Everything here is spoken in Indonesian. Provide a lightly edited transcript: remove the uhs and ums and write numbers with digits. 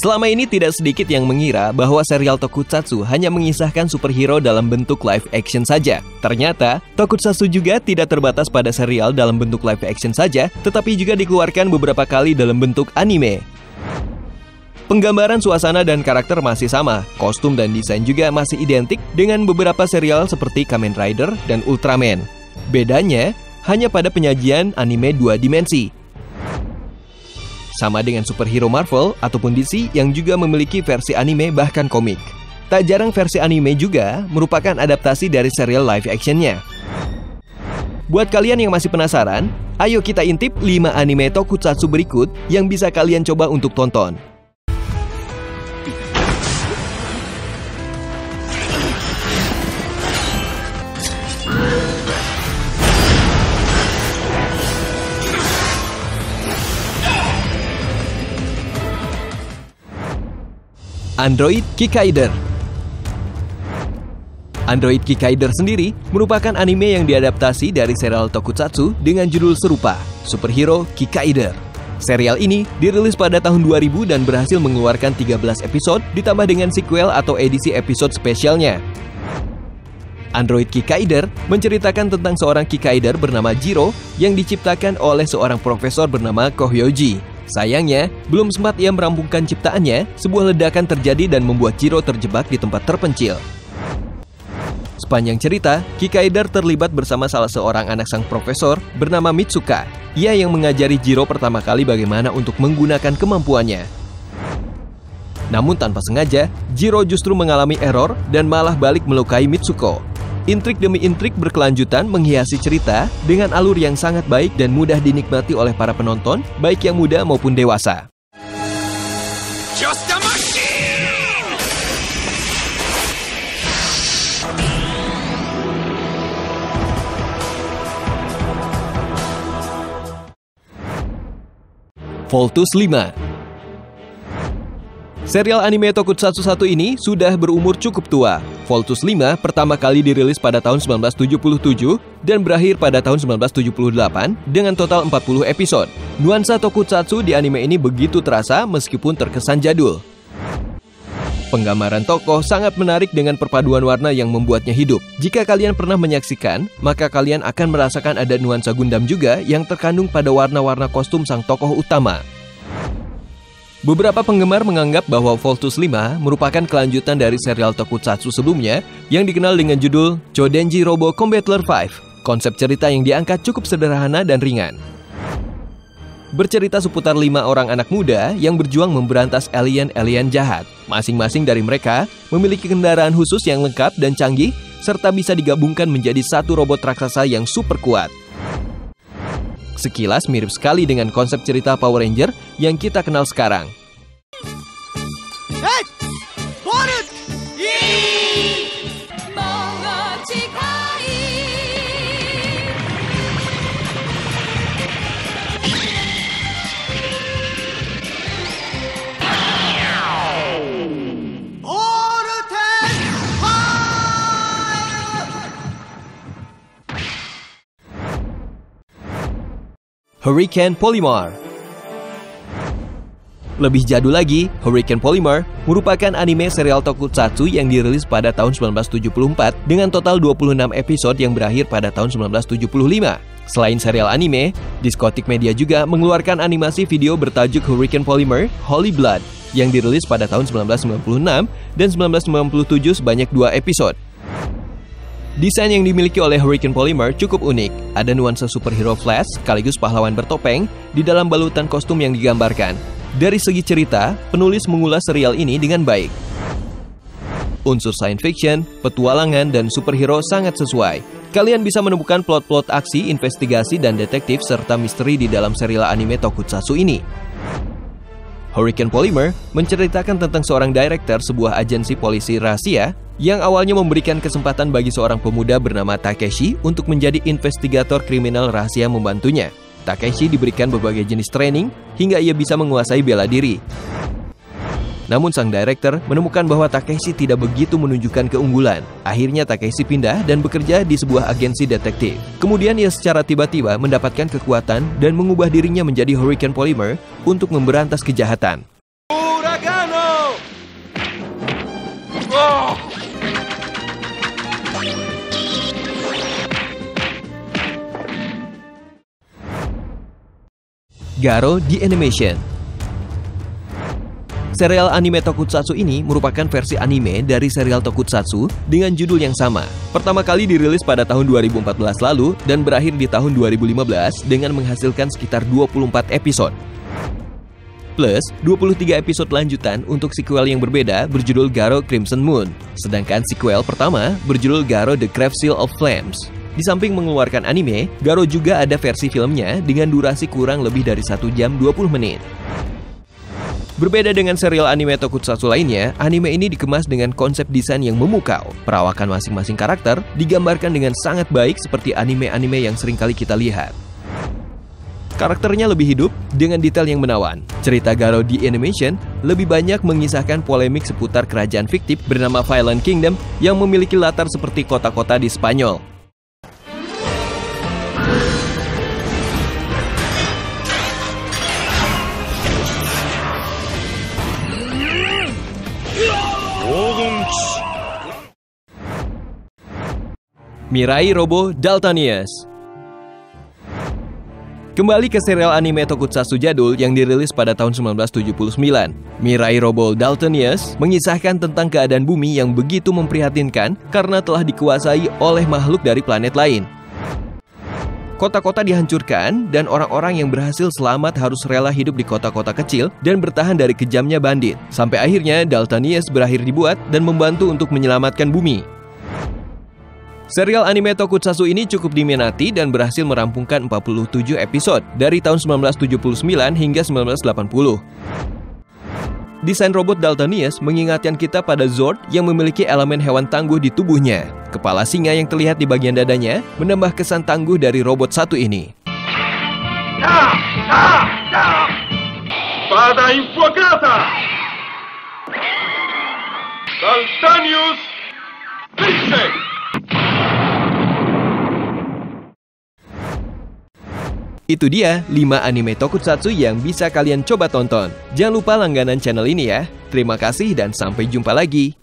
Selama ini tidak sedikit yang mengira bahwa serial Tokusatsu hanya mengisahkan superhero dalam bentuk live action saja. Ternyata, Tokusatsu juga tidak terbatas pada serial dalam bentuk live action saja, tetapi juga dikeluarkan beberapa kali dalam bentuk anime. Penggambaran suasana dan karakter masih sama, kostum dan desain juga masih identik dengan beberapa serial seperti Kamen Rider dan Ultraman. Bedanya hanya pada penyajian anime 2 dimensi. Sama dengan superhero Marvel ataupun DC yang juga memiliki versi anime bahkan komik. Tak jarang versi anime juga merupakan adaptasi dari serial live actionnya. Buat kalian yang masih penasaran, ayo kita intip 5 anime Tokusatsu berikut yang bisa kalian coba untuk tonton. Android Kikaider. Android Kikaider sendiri merupakan anime yang diadaptasi dari serial Tokusatsu dengan judul serupa, Superhero Kikaider. Serial ini dirilis pada tahun 2000 dan berhasil mengeluarkan 13 episode ditambah dengan sequel atau edisi episode spesialnya. Android Kikaider menceritakan tentang seorang Kikaider bernama Jiro yang diciptakan oleh seorang profesor bernama Kohyoji. Sayangnya, belum sempat ia merampungkan ciptaannya, sebuah ledakan terjadi dan membuat Jiro terjebak di tempat terpencil. Sepanjang cerita, Kikaider terlibat bersama salah seorang anak sang profesor bernama Mitsuka. Ia yang mengajari Jiro pertama kali bagaimana untuk menggunakan kemampuannya. Namun tanpa sengaja, Jiro justru mengalami error dan malah balik melukai Mitsuko. Intrik demi intrik berkelanjutan menghiasi cerita dengan alur yang sangat baik dan mudah dinikmati oleh para penonton, baik yang muda maupun dewasa. Voltus 5. Serial anime Tokusatsu 1 ini sudah berumur cukup tua. Voltus 5 pertama kali dirilis pada tahun 1977 dan berakhir pada tahun 1978 dengan total 40 episode. Nuansa Tokusatsu di anime ini begitu terasa meskipun terkesan jadul. Penggambaran tokoh sangat menarik dengan perpaduan warna yang membuatnya hidup. Jika kalian pernah menyaksikan, maka kalian akan merasakan ada nuansa Gundam juga yang terkandung pada warna-warna kostum sang tokoh utama. Beberapa penggemar menganggap bahwa Voltus 5 merupakan kelanjutan dari serial Tokusatsu sebelumnya yang dikenal dengan judul Chodenji Robo Combattler 5. Konsep cerita yang diangkat cukup sederhana dan ringan. Bercerita seputar 5 orang anak muda yang berjuang memberantas alien-alien jahat. Masing-masing dari mereka memiliki kendaraan khusus yang lengkap dan canggih, serta bisa digabungkan menjadi satu robot raksasa yang super kuat. Sekilas mirip sekali dengan konsep cerita Power Ranger yang kita kenal sekarang. Hey! Bonnet! Hurricane Polymar. Lebih jadul lagi, Hurricane Polymar merupakan anime serial Tokusatsu yang dirilis pada tahun 1974 dengan total 26 episode yang berakhir pada tahun 1975. Selain serial anime, Diskotik Media juga mengeluarkan animasi video bertajuk Hurricane Polymar Holy Blood yang dirilis pada tahun 1996 dan 1997 sebanyak 2 episode. Desain yang dimiliki oleh Hurricane Polymar cukup unik. Ada nuansa superhero Flash sekaligus pahlawan bertopeng di dalam balutan kostum yang digambarkan. Dari segi cerita, penulis mengulas serial ini dengan baik. Unsur science fiction, petualangan, dan superhero sangat sesuai. Kalian bisa menemukan plot-plot aksi, investigasi, dan detektif serta misteri di dalam serial anime Tokusatsu ini. Hurricane Polymar menceritakan tentang seorang direktur sebuah agensi polisi rahasia yang awalnya memberikan kesempatan bagi seorang pemuda bernama Takeshi untuk menjadi investigator kriminal rahasia membantunya. Takeshi diberikan berbagai jenis training hingga ia bisa menguasai bela diri. Namun sang direktur menemukan bahwa Takeshi tidak begitu menunjukkan keunggulan. Akhirnya Takeshi pindah dan bekerja di sebuah agensi detektif. Kemudian ia secara tiba-tiba mendapatkan kekuatan dan mengubah dirinya menjadi Hurricane Polymar untuk memberantas kejahatan. Uragano! Garo The Animation. Serial anime tokusatsu ini merupakan versi anime dari serial tokusatsu dengan judul yang sama. Pertama kali dirilis pada tahun 2014 lalu dan berakhir di tahun 2015 dengan menghasilkan sekitar 24 episode. Plus, 23 episode lanjutan untuk sequel yang berbeda berjudul Garo Crimson Moon. Sedangkan sequel pertama berjudul Garo The Crave Seal of Flames. Di samping mengeluarkan anime, Garo juga ada versi filmnya dengan durasi kurang lebih dari 1 jam 20 menit. Berbeda dengan serial anime tokusatsu lainnya, anime ini dikemas dengan konsep desain yang memukau. Perawakan masing-masing karakter digambarkan dengan sangat baik seperti anime-anime yang sering kali kita lihat. Karakternya lebih hidup dengan detail yang menawan. Cerita Garo The Animation lebih banyak mengisahkan polemik seputar kerajaan fiktif bernama Violent Kingdom yang memiliki latar seperti kota-kota di Spanyol. Mirai Robo Daltonius. Kembali ke serial anime tokusatsu jadul yang dirilis pada tahun 1979. Mirai Robo Daltonius mengisahkan tentang keadaan bumi yang begitu memprihatinkan karena telah dikuasai oleh makhluk dari planet lain. Kota-kota dihancurkan dan orang-orang yang berhasil selamat harus rela hidup di kota-kota kecil dan bertahan dari kejamnya bandit. Sampai akhirnya Daltonius berakhir dibuat dan membantu untuk menyelamatkan bumi. Serial anime tokusatsu ini cukup diminati dan berhasil merampungkan 47 episode dari tahun 1979 hingga 1980. Desain robot Daltonius mengingatkan kita pada Zord yang memiliki elemen hewan tangguh di tubuhnya. Kepala singa yang terlihat di bagian dadanya menambah kesan tangguh dari robot satu ini. Pada Infocata, Daltonius Pixel. Itu dia 5 anime tokusatsu yang bisa kalian coba tonton. Jangan lupa langganan channel ini ya. Terima kasih dan sampai jumpa lagi.